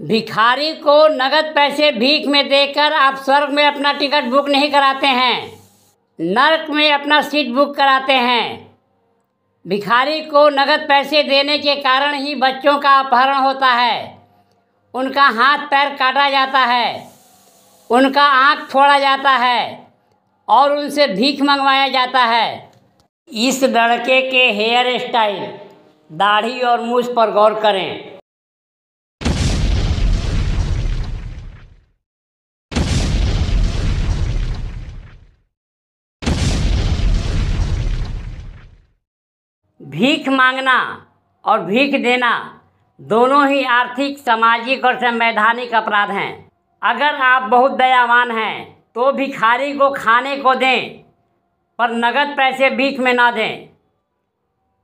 भिखारी को नगद पैसे भीख में देकर आप स्वर्ग में अपना टिकट बुक नहीं कराते हैं, नरक में अपना सीट बुक कराते हैं। भिखारी को नगद पैसे देने के कारण ही बच्चों का अपहरण होता है, उनका हाथ पैर काटा जाता है, उनका आँख फोड़ा जाता है और उनसे भीख मंगवाया जाता है। इस लड़के के हेयर स्टाइल, दाढ़ी और मूछ पर गौर करें। भीख मांगना और भीख देना दोनों ही आर्थिक, सामाजिक और संवैधानिक अपराध हैं। अगर आप बहुत दयावान हैं तो भिखारी को खाने को दें, पर नगद पैसे भीख में ना दें।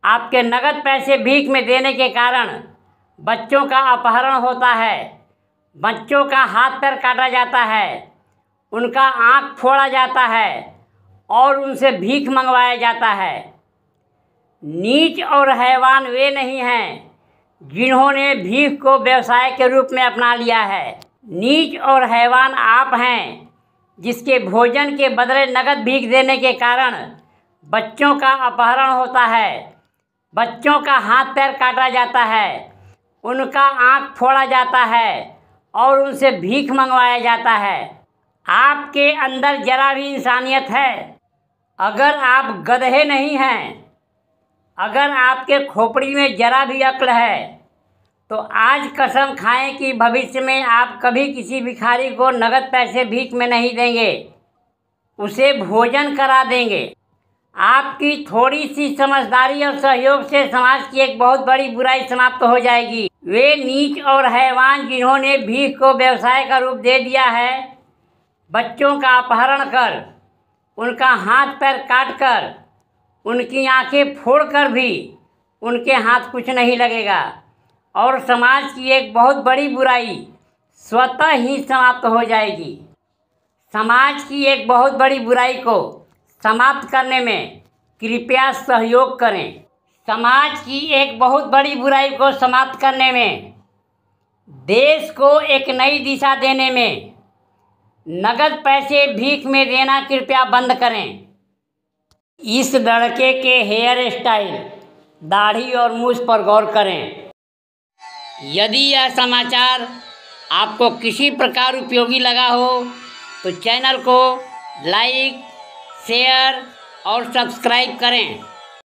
आपके नगद पैसे भीख में देने के कारण बच्चों का अपहरण होता है, बच्चों का हाथ पैर काटा जाता है, उनका आँख फोड़ा जाता है और उनसे भीख मंगवाया जाता है। नीच और हैवान वे नहीं हैं जिन्होंने भीख को व्यवसाय के रूप में अपना लिया है। नीच और हैवान आप हैं जिसके भोजन के बदले नगद भीख देने के कारण बच्चों का अपहरण होता है, बच्चों का हाथ पैर काटा जाता है, उनका आँख फोड़ा जाता है और उनसे भीख मंगवाया जाता है। आपके अंदर जरा भी इंसानियत है? अगर आप गधे नहीं हैं, अगर आपके खोपड़ी में जरा भी अक्ल है, तो आज कसम खाएं कि भविष्य में आप कभी किसी भिखारी को नगद पैसे भीख में नहीं देंगे, उसे भोजन करा देंगे। आपकी थोड़ी सी समझदारी और सहयोग से समाज की एक बहुत बड़ी बुराई समाप्त हो जाएगी। वे नीच और हैवान जिन्होंने भीख को व्यवसाय का रूप दे दिया है, बच्चों का अपहरण कर, उनका हाथ पैर काट कर, उनकी आंखें फोड़कर भी उनके हाथ कुछ नहीं लगेगा और समाज की एक बहुत बड़ी बुराई स्वतः ही समाप्त हो जाएगी। समाज की एक बहुत बड़ी बुराई को समाप्त करने में कृपया सहयोग करें। समाज की एक बहुत बड़ी बुराई को समाप्त करने में, देश को एक नई दिशा देने में नगद पैसे भीख में देना कृपया बंद करें। इस लड़के के हेयर स्टाइल, दाढ़ी और मूछ पर गौर करें। यदि यह समाचार आपको किसी प्रकार उपयोगी लगा हो तो चैनल को लाइक, शेयर और सब्सक्राइब करें।